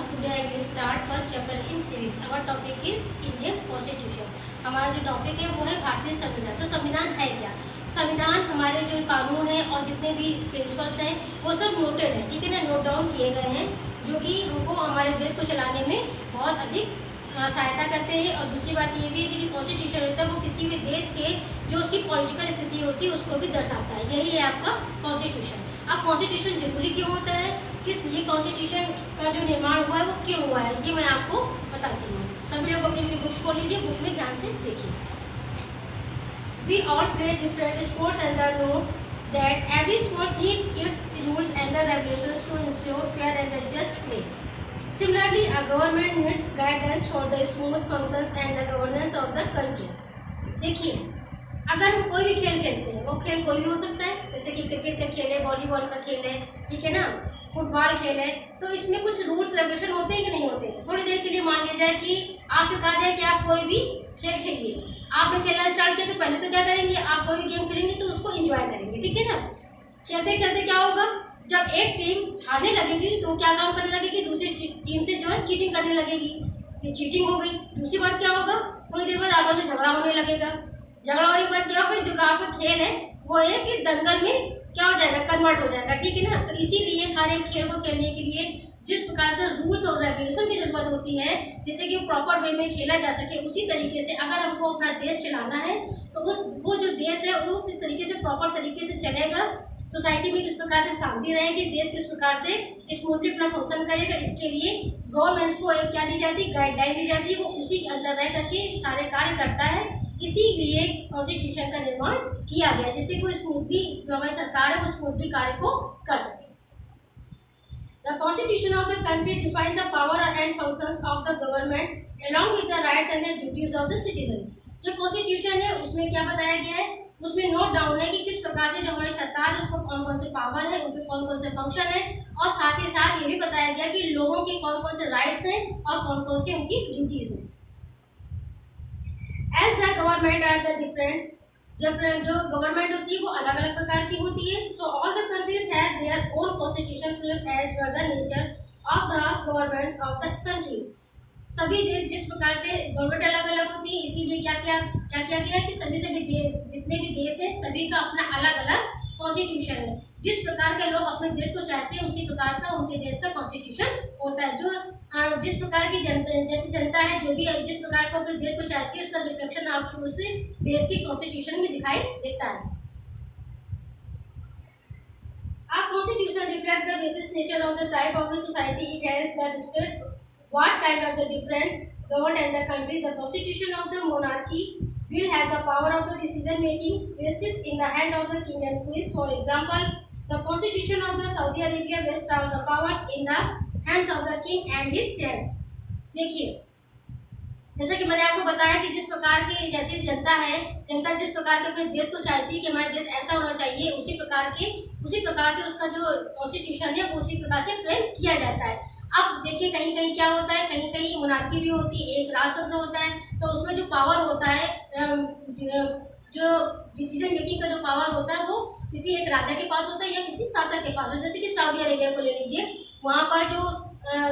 class. Today I will start first chapter in civics. Our topic is Indian Constitution. हमारा जो topic है वो है भारतीय संविधान. तो संविधान है क्या? संविधान हमारे जो कानून है और जितने भी प्रिंसिपल्स हैं वो सब नोटेड हैं, ठीक है ना, नोट डाउन किए गए हैं, जो कि हमको हमारे देश को चलाने में बहुत अधिक सहायता करते हैं. और दूसरी बात ये भी है कि जो कॉन्स्टिट्यूशन होता है वो किसी भी देश के जो उसकी पॉलिटिकल स्थिति होती है उसको भी दर्शाता है. यही है आपका कॉन्स्टिट्यूशन. अब कॉन्स्टिट्यूशन जरूरी क्यों होता है, किस लिए कॉन्स्टिट्यूशन का जो निर्माण हुआ है वो क्यों हुआ है, ये मैं आपको बताती हूँ. सभी लोग अपनी अपनी बुक्स खोल लीजिए, बुक में ध्यान से देखिए. We all play different sports and know that every sport needs its rules and the regulations to ensure fair and the just play. Similarly, a government needs guidelines for the smooth functions and the governance of the country. देखिए, अगर हम कोई भी खेल खेलते हैं, वो खेल कोई भी हो सकता है, जैसे कि क्रिकेट का खेल है, वॉलीबॉल का खेल है, ठीक है ना, फुटबॉल खेल है, तो इसमें कुछ रूल्स रेगुलेशन होते हैं कि नहीं होते हैं. थोड़ी देर के लिए मान लिया जाए कि आपसे कहा जाए कि आप कोई भी खेल खेलिए. आपने खेलना स्टार्ट किया तो पहले तो क्या करेंगे, आप कोई भी गेम खेलेंगे तो उसको एंजॉय करेंगे, ठीक है ना. खेलते खेलते क्या होगा, जब एक टीम हारने लगेगी तो क्या काम करने लगेगी, दूसरी टीम से जो है चीटिंग करने लगेगी. ये चीटिंग हो गई. दूसरी बात क्या होगा, थोड़ी देर बाद आपस में झगड़ा होने लगेगा. झगड़ा होने के बाद क्या होगा, जो आपका खेल है वो है कि दंगल में क्या हो जाएगा, कन्वर्ट हो जाएगा, ठीक है ना. तो इसीलिए हर एक खेल को खेलने के लिए जिस प्रकार से रूल्स और रेगुलेशन की जरूरत होती है, जिससे कि प्रॉपर वे में खेला जा सके, उसी तरीके से अगर हमको अपना देश चलाना है तो वो जो देश है वो किस तरीके से प्रॉपर तरीके से चलेगा, सोसाइटी में किस प्रकार से शांति रहेगी, देश किस प्रकार से स्मूथली अपना फंक्शन करेगा, इसके लिए गवर्नमेंट को एक क्या दी जाती है, गाइडलाइन दी जाती है. वो उसी के अंदर रह करके सारे कार्य करता है. इसीलिए कॉन्स्टिट्यूशन का निर्माण किया गया, जिससे कोई स्मूथली जो हमारी सरकार है वो स्मूथली कार्य को कर सके. The Constitution of the country define the power and functions of the government along with the rights and the duties of the citizen. जो कॉन्स्टिट्यूशन है उसमें क्या बताया गया है, उसमें नोट डाउन है कि किस प्रकार से जो हमारी सरकार है उसको कौन कौन से पावर है, उनके कौन कौन से फंक्शन है, और साथ ही साथ ये भी बताया गया कि लोगों के कौन कौन से राइट्स हैं और कौन कौन सी उनकी ड्यूटीज हैं. As the government are the different जो गवर्नमेंट होती है वो अलग अलग प्रकार की होती है. So all the countries have their own constitution frame as per the nature of the governments of the countries. सभी देश जिस प्रकार से गवर्नमेंट अलग अलग होती है, इसीलिए क्या किया गया है कि सभी देश जितने भी देश हैं सभी का अपना अलग अलग कॉन्स्टिट्यूशन है. जिस प्रकार के लोग अपने देश को चाहते हैं उसी प्रकार का उनके देश का कॉन्स्टिट्यूशन होता है. जो जिस प्रकार की जनता है, जो भी जिस प्रकार को अपने देश को चाहती है उसका रिफ्लेक्शन आपको उस देश के कॉन्स्टिट्यूशन में दिखाई देता है. Our constitution reflect the basic nature of the type of the society it has that state what kind of the different government and the country. The constitution of the monarchy will have the power of the decision making basis in the hand of the king and queens. For example, the constitution of the Saudi Arabia vests all the powers in the hands of the king and his heirs. देखिए, जैसा कि मैंने आपको बताया कि जिस प्रकार की जैसी जनता है, जनता जिस प्रकार के अपने देश को चाहती है कि हमारा देश ऐसा होना चाहिए, उसी प्रकार से उसका जो कॉन्स्टिट्यूशन है वो उसी प्रकार से फ्रेम किया जाता है. अब देखिए, कहीं कहीं क्या होता है, कहीं कहीं मोनार्की भी होती है, एक राजतंत्र होता है, तो उसमें जो पावर होता है, जो डिसीजन मेकिंग का जो पावर होता है वो किसी एक राजा के पास होता है या किसी शासक के पास. जैसे कि सऊदी अरेबिया को ले लीजिए, वहाँ पर जो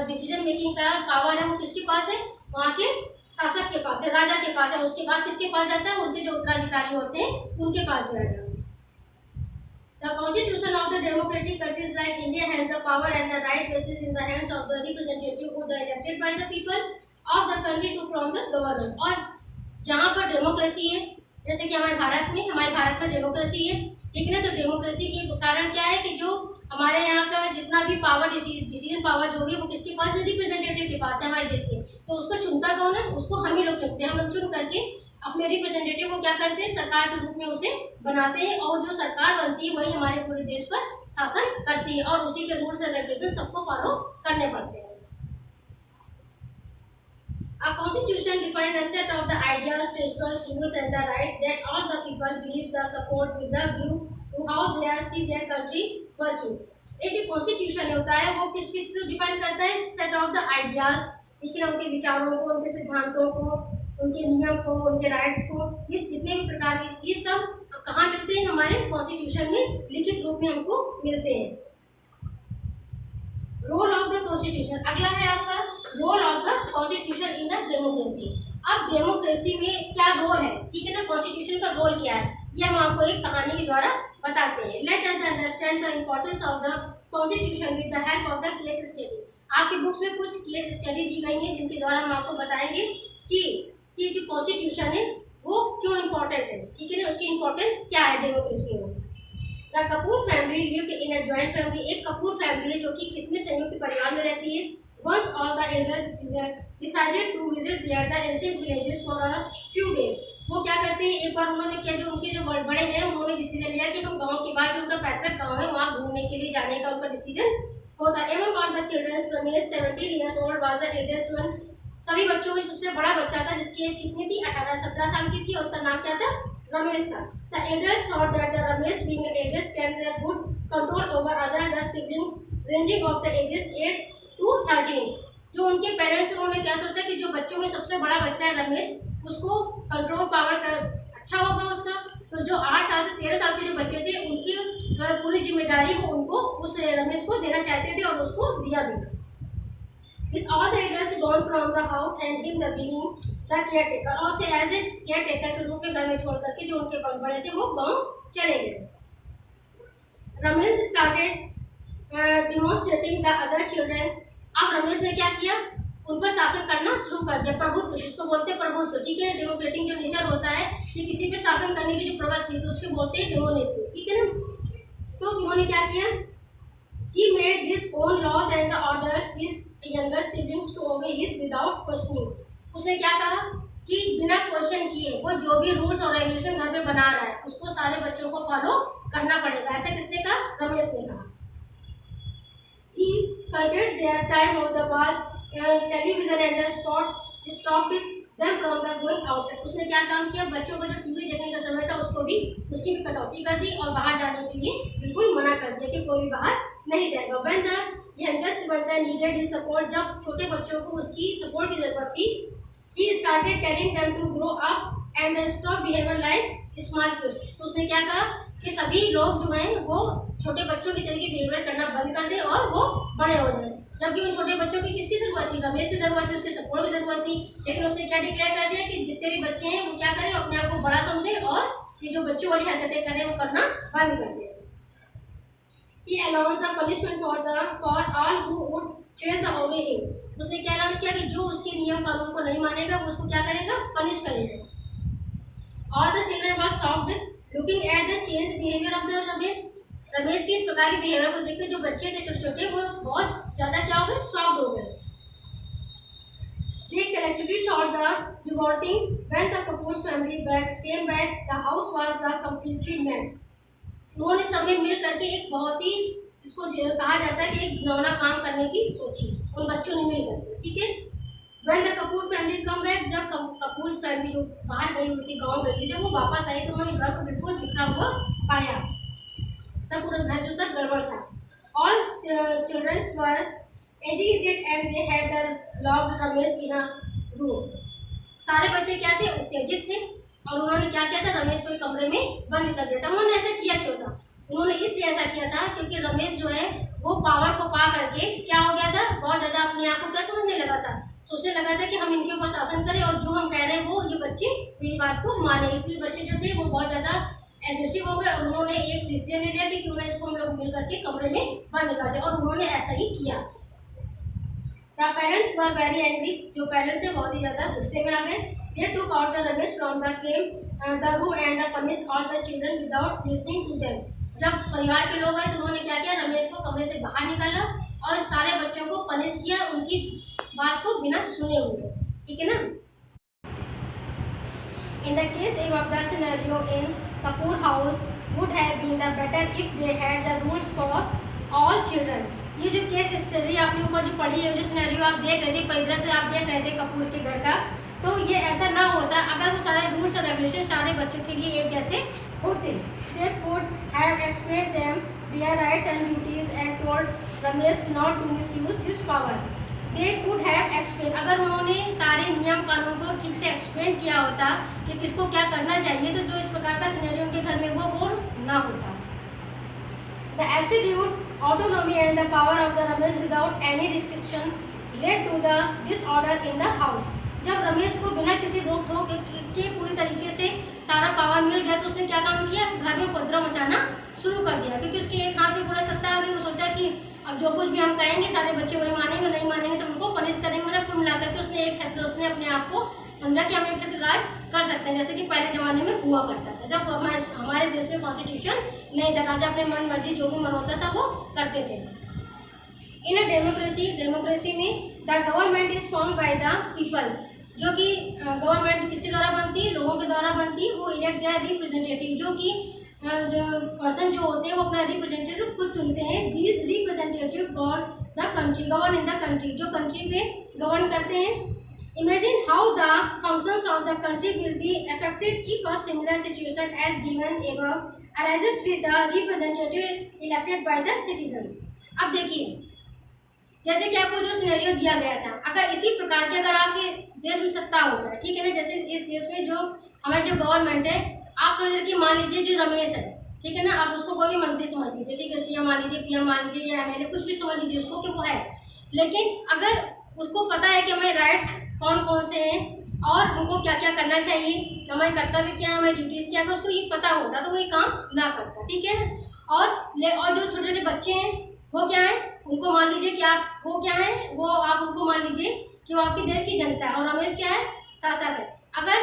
डिसीजन मेकिंग का पावर है वो किसके पास है, वहाँ के शासक के पास है, राजा के पास है. उसके बाद किसके पास जाता है, उनके जो उत्तराधिकारी होते हैं उनके पास जाएगा. The constitution of the democratic countries like India has the power and the right basis in the hands of the representative who are elected by the people of the country to from the government. और जहाँ पर democracy है, जैसे कि हमारे भारत में democracy है, ठीक है ना. तो डेमोक्रेसी के कारण क्या है कि जो हमारे यहाँ का जितना भी पावर, डिसीजन पावर जो भी है वो किसके पास है, रिप्रेजेंटेटिव के पास है, हमारे देश के. तो उसको चुनता कौन है, उसको हम ही लोग चुनते हैं. हम लोग चुन करके अपने रिप्रेजेंटेटिव को क्या करते हैं, सरकार के रूप में उसे बनाते हैं, और जो सरकार बनती है वही हमारे पूरे देश पर शासन करती है, और उसी के रूल्स एंड रेगुलेशन सबको फॉलो करने पड़ते हैं. A constitution defines a set of the ideas, principles, rules and the rights that all the people believe the support with the view to how they see their country working. ये जो constitution होता है वो किस को define करता है, set of the ideas, लेकिन उनके विचारों को, उनके सिद्धांतों को, उनके नियम को, उनके राइट्स को, ये जितने भी प्रकार के, ये सब कहाँ मिलते हैं, हमारे कॉन्स्टिट्यूशन में लिखित रूप में हमको मिलते हैं. रोल ऑफ द कॉन्स्टिट्यूशन, अगला है आपका role of the constitution in the democracy. अब डेमोक्रेसी में क्या रोल है, ठीक है ना, कॉन्स्टिट्यूशन का रोल क्या है, ये हम आपको एक कहानी के द्वारा बताते हैं। Let us understand the importance of the constitution with the help of the case study. आपकी बुक्स में कुछ केस स्टडी दी गई है जिनके द्वारा हम आपको बताएंगे कि जो कॉन्स्टिट्यूशन है वो क्यों इम्पोर्टेंट है, ठीक है ना, उसकी इम्पोर्टेंस क्या है डेमोक्रेसी में। The Kapoor family lived in a joint family, एक कपूर फैमिली है जो कि किसमें संयुक्त परिवार में रहती है। Once all the elder citizen decided to visit their the ancient villages for a few days. वो क्या करते हैं, एक बार उन्होंने क्या, जो उनके जो बड़े हैं उन्होंने डिसीजन लिया कि हम गांव के बाद जो उनका पैतृक गांव है वहाँ घूमने के लिए जाने का उनका डिसीजन होता है। एवं all the childrens Ramesh 17 years old was the eldest one। सभी बच्चों में सबसे बड़ा बच्चा था जिसकी एज कितनी थी, 17 साल की थी, और उसका नाम क्या था, रमेश था। The elders thought that the Ramesh being the eldest can have good control over other the siblings ranging of the ages 8 to 13। जो उनके पेरेंट्स उन्होंने क्या सोचा कि जो बच्चों में सबसे बड़ा बच्चा है रमेश, उसको कंट्रोल पावर कर अच्छा होगा उसका, तो जो 8 साल से 13 साल के जो बच्चे थे उनकी पूरी जिम्मेदारी वो उनको उस रमेश को देना चाहते थे और उसको दिया भी। With all the elders gone from the house and him the being the caretaker, और उसे एज ए केयरटेकर के रूप में घर में छोड़ करके जो उनके बड़े थे वो गांव चले गए। Ramesh started demonstrating the other children. अब रमेश ने क्या किया, उन पर शासन करना शुरू कर दिया, प्रभुत्व जिसको बोलते हैं प्रभुत्व, ठीक है, डेमोक्रेटिक जो नेचर होता है कि किसी पे शासन करने की जो प्रवृत्ति है तो उसके बोलते हैं डेमोक्रेटिक, ठीक है ना। तो उन्होंने क्या किया, he made his own laws and the orders his younger siblings to obey his without questioning। उसने क्या कहा कि बिना क्वेश्चन किए वो जो भी रूल्स और रेगुलेशन घर में बना रहा है उसको सारे बच्चों को फॉलो करना पड़ेगा। ऐसा किसने कहा, रमेश ने कहा। He curtailed their time of the was television and the stopped them from the going outside। उसने क्या काम किया, बच्चों को जो टीवी देखने का समय था उसको भी उसकी भी कटौती कर दी और बाहर जाने के लिए बिल्कुल मना कर दिया कि कोई भी बाहर नहीं जाएगा। When the youngest brother needed his support, जब छोटे बच्चों को उसकी सपोर्ट की जरूरत थी, he started telling them to grow up and stop behavior like small kids। तो उसने क्या कहा कि सभी लोग जो हैं वो छोटे बच्चों की तरीके बिहेवियर करना बंद कर दे और वो बड़े हो जाए। जबकि उन छोटे बच्चों की किसकी जरूरत थी, रमेश की जरूरत थी, उसकी सपोर्ट की जरूरत थी, लेकिन उसने क्या डिक्लेयर कर दिया कि जितने भी बच्चे हैं वो क्या करें, अपने आप को बड़ा समझे और ये जो बच्चों वाली हरकतें करें वो करना बंद कर दे। He announced the punishment for all who would fail to obey him। उसने क्या अनाउंस किया कि जो उसके नियम कानून को नहीं मानेगा वो उसको क्या करेगा, पनिश करेगा। All the children were shocked looking at the changed behavior of the Ramesh। Ramesh की इस प्रकार के बिहेवियर को देखकर जो बच्चे थे छोटे छोटे वो बहुत ज्यादा क्या हो गए, शॉक्ड हो गए। They collectively thought the revolting when the Kapoor's family came back, the house was the completely mess। उन्होंने सबने मिल करके एक बहुत ही, इसको कहा जाता है कि एक घिनौना काम करने की सोची, उन बच्चों ने मिल करके, ठीक है। When the Kapoor family come back, जब कपूर फैमिली जो बाहर गई हुई थी, गाँव गई थी, जब वो वापस आई तो उन्होंने घर को बिल्कुल बिखरा हुआ पाया, तब पूरा घर जो तक गड़बड़ था। All children were agitated and they had the locked Ramesh in a room। सारे बच्चे क्या थे, उत्तेजित थे और उन्होंने क्या किया था, रमेश को एक कमरे में बंद कर दिया था। उन्होंने ऐसा किया क्यों था, उन्होंने इसलिए ऐसा किया था क्योंकि रमेश जो है वो पावर को पा करके क्या हो गया था, बहुत ज़्यादा अपने आप को क्या समझने लगा था, सोचने लगा था कि हम इनके ऊपर शासन करें और जो हम कह रहे हैं वो ये बच्चे मेरी बात को माने। इसलिए बच्चे जो थे वो बहुत ज़्यादा एग्रेसिव हो गए और उन्होंने एक डिसीजन ले लिया कि क्यों ना इसको हम लोग मिल करके कमरे में बंद कर दें, और उन्होंने ऐसा ही किया। The parents were very angry, जो पेरेंट्स थे बहुत ही ज़्यादा गुस्से में आ गए। They took out the Ramesh from the room and punished all the children without listening to them। जब परिवार के लोग आए तो उन्होंने क्या किया, रमेश को कमरे से बाहर निकाला और सारे बच्चों को पनिश किया उनकी बात को बिना सुने हुए, ठीक है ना। In the case of the scenario in Kapoor house would have been the better if they had the rules for all children। ये जो केस स्टडी आपने ऊपर जो पढ़ी है, जो सिनेरियो आप देख रहे थे, परिदृश्य से आप देख रहे थे कपूर के घर का, तो ये ऐसा ना होता अगर वो सारे रूल्स और रेगुलेशन सारे बच्चों के लिए एक जैसे होते। They could have explained them their rights and duties and told Ramesh not to misuse his power। They could have explained, अगर उन्होंने सारे नियम कानून को ठीक से एक्सप्लेन किया होता कि किसको क्या करना चाहिए, तो जो इस प्रकार का सिनेरियो उनके घर में वो ना होता। The absolute autonomy and the power of the Ramesh without any restriction led to the disorder in the house. जब रमेश को बिना किसी रोक टोक के पूरी तरीके से सारा पावर मिल गया तो उसने क्या काम किया, घर में उपद्रव मचाना शुरू कर दिया, क्योंकि उसके एक हाथ में पूरा सत्ता आ गई। वो सोचा कि अब जो कुछ भी हम कहेंगे सारे बच्चे वही मानेंगे, नहीं मानेंगे तो उनको पनिश करेंगे। मतलब कुल मिलाकर के उसने अपने आप को समझा कि हम एक छत्र राज कर सकते हैं, जैसे कि पहले ज़माने में हुआ करता था, जब हमारे देश में कॉन्स्टिट्यूशन नहीं था। राजा अपने मन मर्जी जो भी मन होता था वो करते थे। इन अ डेमोक्रेसी में the government is form by the people, जो कि गवर्नमेंट किसके द्वारा बनती है, लोगों के द्वारा बनती है। वो इलेक्ट देयर रिप्रेजेंटेटिव, जो कि जो पर्सन जो होते हैं वो अपना रिप्रेजेंटेटिव खुद चुनते हैं। These representative govern in the country, जो कंट्री पे गवर्न करते हैं। Imagine how the functions of the country will be affected if a similar situation as given above arises with the representative elected by the citizens. अब देखिए, जैसे कि आपको जो सिनेरियो दिया गया था, अगर इसी प्रकार के अगर आपके देश में सत्ता हो जाए, ठीक है ना, जैसे इस देश में जो हमारी जो गवर्नमेंट है, आप थोड़ी देर की मान लीजिए जो रमेश है, ठीक है ना, आप उसको कोई भी मंत्री समझ लीजिए, ठीक है, सीएम मान लीजिए, पीएम मान लीजिए या एमएलए, कुछ भी समझ लीजिए उसको कि वो है। लेकिन अगर उसको पता है कि हमारे राइट्स कौन कौन से हैं और उनको क्या क्या करना चाहिए, हमारे कर्तव्य क्या है, हमारी ड्यूटीज़ क्या है, उसको ये पता होता तो वो ये काम ना करता, ठीक है ना। और जो छोटे छोटे बच्चे हैं वो क्या है, उनको मान लीजिए कि आप वो क्या है, वो आप उनको मान लीजिए कि वो आपके देश की जनता है और रमेश क्या है, शासक है। अगर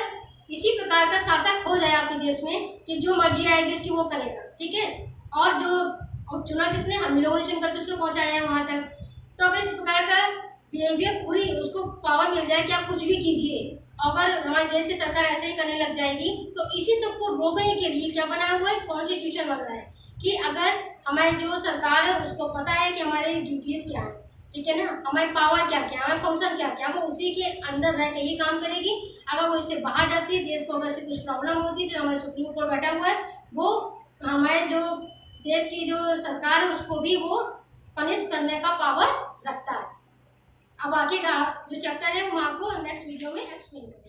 इसी प्रकार का शासक हो जाए आपके देश में कि जो मर्जी आएगी उसकी वो करेगा, ठीक है, और जो चुना किसने, हम लोगों ने चुन करके उसको पहुँचाया है वहाँ तक, तो अगर इस प्रकार का बिहेवियर पूरी उसको पावर मिल जाए कि आप कुछ भी कीजिए, अगर हमारे देश की सरकार ऐसे ही करने लग जाएगी तो इसी सबको रोकने के लिए क्या बनाया हुआ है, कॉन्स्टिट्यूशन बना है कि अगर हमारी जो सरकार है उसको पता है कि हमारे ड्यूटीज़ क्या है, ठीक है ना, हमारी पावर क्या क्या, हमारे फंक्शन क्या क्या, वो उसी के अंदर रह के ही काम करेगी। अगर वो इससे बाहर जाती है, देश को अगर से कुछ प्रॉब्लम होती है, जो हमारे सुप्रीम कोर्ट बैठा हुआ है वो हमारे जो देश की जो सरकार है उसको भी वो पनिश करने का पावर रखता है। अब आगे का जो चैप्टर है वो आपको नेक्स्ट वीडियो में एक्सप्लेन करें।